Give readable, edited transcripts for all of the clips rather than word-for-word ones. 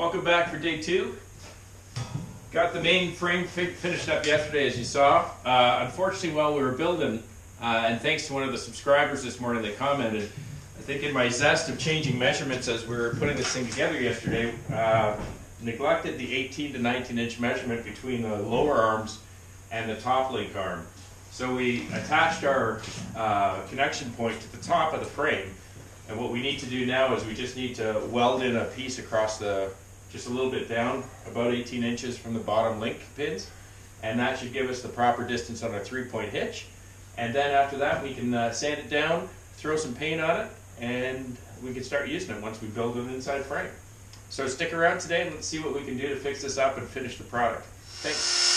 Welcome back for day 2. Got the main frame finished up yesterday, as you saw. Unfortunately, while we were building, and thanks to one of the subscribers this morning, they commented, I think in my zest of changing measurements as we were putting this thing together yesterday, neglected the 18 to 19 inch measurement between the lower arms and the top link arm. So we attached our connection point to the top of the frame, and what we need to do now is we just need to weld in a piece across just a little bit down, about 18 inches from the bottom link pins, and that should give us the proper distance on our 3-point hitch. And then after that we can sand it down, throw some paint on it, and we can start using it once we build an inside frame. So stick around today and let's see what we can do to fix this up and finish the product. Thanks.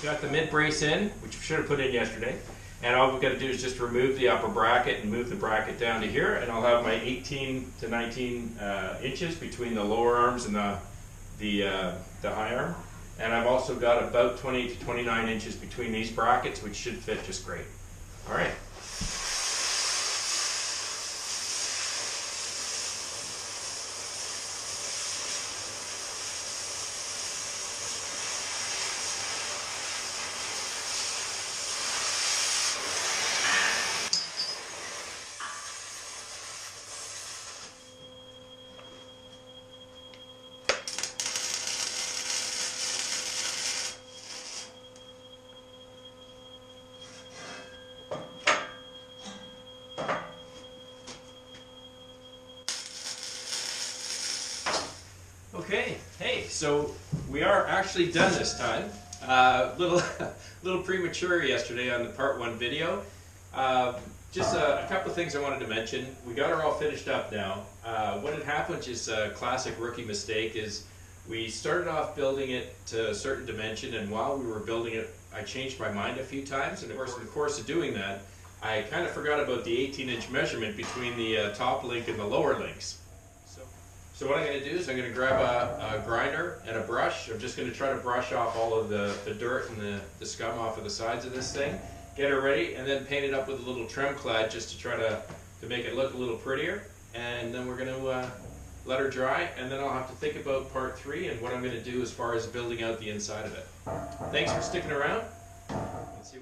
Got the mid brace in, which we should have put in yesterday, and all we've got to do is just remove the upper bracket and move the bracket down to here, and I'll have my 18 to 19 inches between the lower arms and the high arm, and I've also got about 28 to 29 inches between these brackets, which should fit just great. All right. Okay, hey, so we are actually done this time. Little premature yesterday on the part 1 video. Just a couple of things I wanted to mention. We got her all finished up now. What had happened, which is a classic rookie mistake, is we started off building it to a certain dimension, and while we were building it, I changed my mind a few times, and of course in the course of doing that, I kind of forgot about the 18-inch measurement between the top link and the lower links. So what I'm going to do is I'm going to grab a grinder and a brush. I'm just going to try to brush off all of the dirt and the scum off of the sides of this thing, get it ready, and then paint it up with a little trim clad just to try to make it look a little prettier. And then we're going to let her dry, and then I'll have to think about part 3 and what I'm going to do as far as building out the inside of it. Thanks for sticking around. Let's see.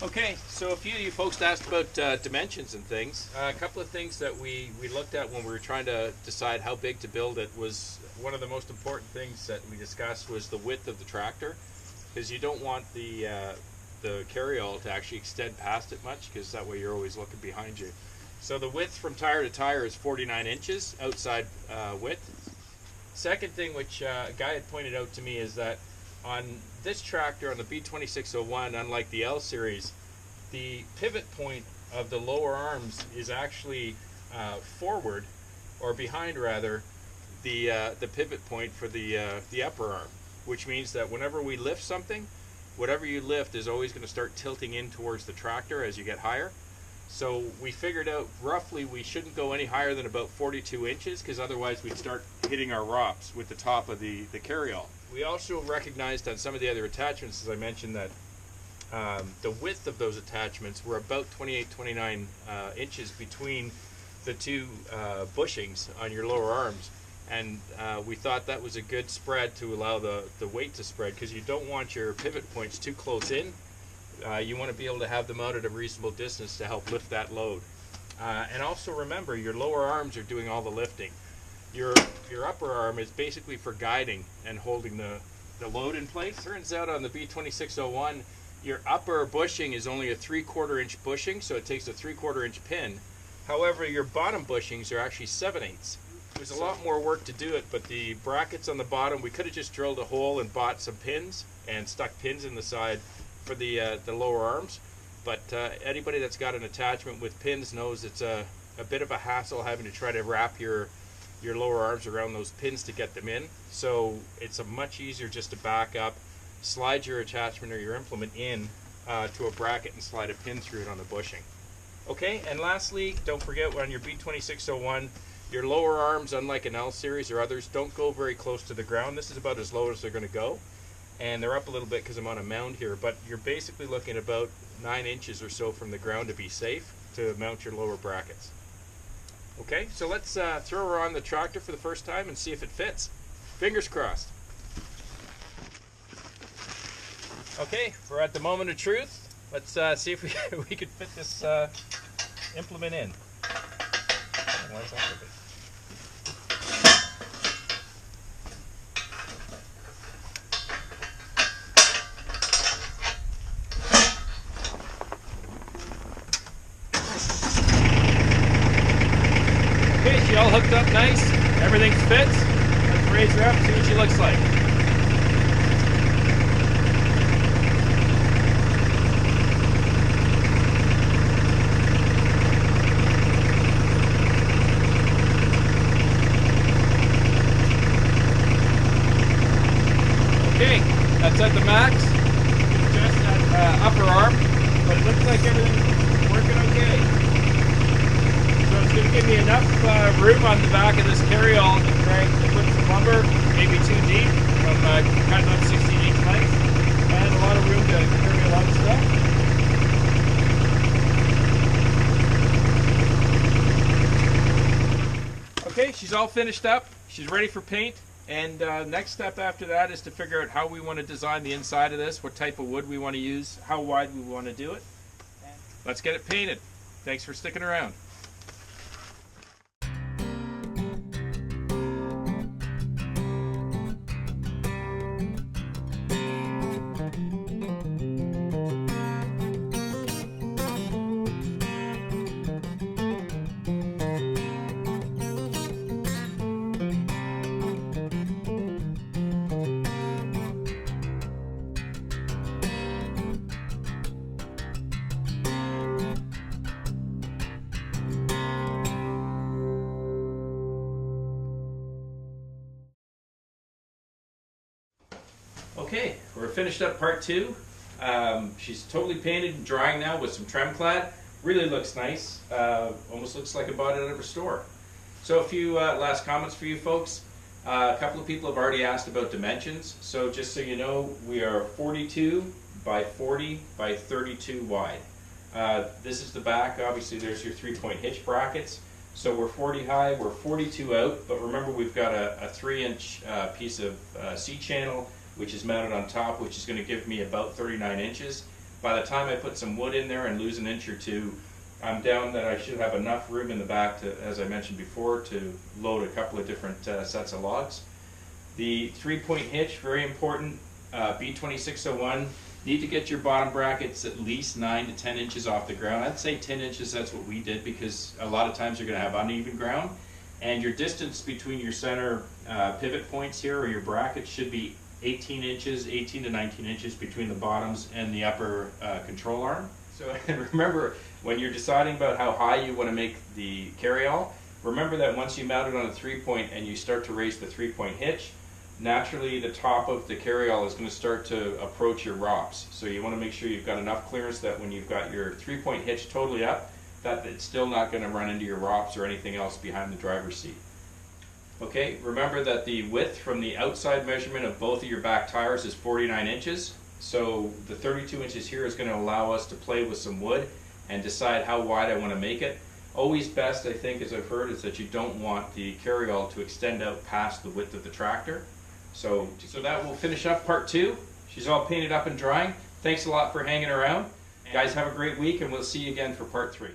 Okay, so a few of you folks asked about dimensions and things. A couple of things that we looked at when we were trying to decide how big to build it was one of the most important things that we discussed was the width of the tractor, because you don't want the carryall to actually extend past it much, because that way you're always looking behind you. So the width from tire to tire is 49 inches outside width. Second thing which a guy had pointed out to me is that on this tractor, on the B2601, unlike the L series, the pivot point of the lower arms is actually forward, or behind rather, the pivot point for the upper arm, which means that whenever we lift something, whatever you lift is always going to start tilting in towards the tractor as you get higher. So we figured out roughly we shouldn't go any higher than about 42 inches, because otherwise we'd start hitting our ROPS with the top of the carryall. We also recognized on some of the other attachments, as I mentioned, that the width of those attachments were about 28-29 inches between the two bushings on your lower arms, and we thought that was a good spread to allow the weight to spread, because you don't want your pivot points too close in. You want to be able to have them out at a reasonable distance to help lift that load. And also remember, your lower arms are doing all the lifting. Your upper arm is basically for guiding and holding the load in place. Turns out on the B2601, your upper bushing is only a 3/4 inch bushing, so it takes a 3/4 inch pin. However, your bottom bushings are actually 7/8. There's a lot more work to do it, but the brackets on the bottom, we could have just drilled a hole and bought some pins and stuck pins in the side for the lower arms. But anybody that's got an attachment with pins knows it's a a bit of a hassle having to try to wrap your lower arms around those pins to get them in. So it's a much easier just to back up, slide your attachment or your implement in to a bracket and slide a pin through it on the bushing. Okay, and lastly, don't forget on your B2601, your lower arms, unlike an L series or others, don't go very close to the ground. This is about as low as they're going to go. And they're up a little bit because I'm on a mound here, but you're basically looking at about 9 inches or so from the ground to be safe to mount your lower brackets. Okay, so let's throw her on the tractor for the first time and see if it fits. Fingers crossed. Okay, we're at the moment of truth. Let's see if we could fit this implement in. Why is that so big? Okay, she all hooked up nice. Everything fits. Let's raise her up and see what she looks like. Okay, that's at the max. Just that upper arm, but it looks like everything's working okay. So it's going to give me enough room on the back of this carryall to put some lumber, maybe 2 deep, from cutting up 16-inch length, and a lot of room to carry a lot of stuff. Okay, she's all finished up. She's ready for paint. And next step after that is to figure out how we want to design the inside of this, what type of wood we want to use, how wide we want to do it. Let's get it painted. Thanks for sticking around. Okay, we're finished up part 2. She's totally painted and drying now with some trem clad. Really looks nice. Almost looks like I bought it out of a store. So a few last comments for you folks. A couple of people have already asked about dimensions. So just so you know, we are 42 by 40 by 32 wide. This is the back. Obviously there's your 3-point hitch brackets. So we're 40 high, we're 42 out, but remember we've got a 3-inch piece of C-channel which is mounted on top, which is going to give me about 39 inches. By the time I put some wood in there and lose an inch or two, I'm down that I should have enough room in the back to, as I mentioned before, to load a couple of different sets of logs. The 3-point hitch, very important. B2601, need to get your bottom brackets at least 9 to 10 inches off the ground. I'd say 10 inches, that's what we did, because a lot of times you're going to have uneven ground. And your distance between your center pivot points here, or your brackets, should be 18 inches, 18 to 19 inches between the bottoms and the upper control arm. So remember, when you're deciding about how high you want to make the carryall, remember that once you mount it on a 3-point and you start to raise the 3-point hitch, naturally the top of the carryall is going to start to approach your ROPS. So you want to make sure you've got enough clearance that when you've got your 3-point hitch totally up, that it's still not going to run into your ROPS or anything else behind the driver's seat. Okay, remember that the width from the outside measurement of both of your back tires is 49 inches. So the 32 inches here is going to allow us to play with some wood and decide how wide I want to make it. Always best, I think, as I've heard, is that you don't want the carryall to extend out past the width of the tractor. So that will finish up part 2. She's all painted up and drying. Thanks a lot for hanging around. Guys, have a great week, and we'll see you again for part 3.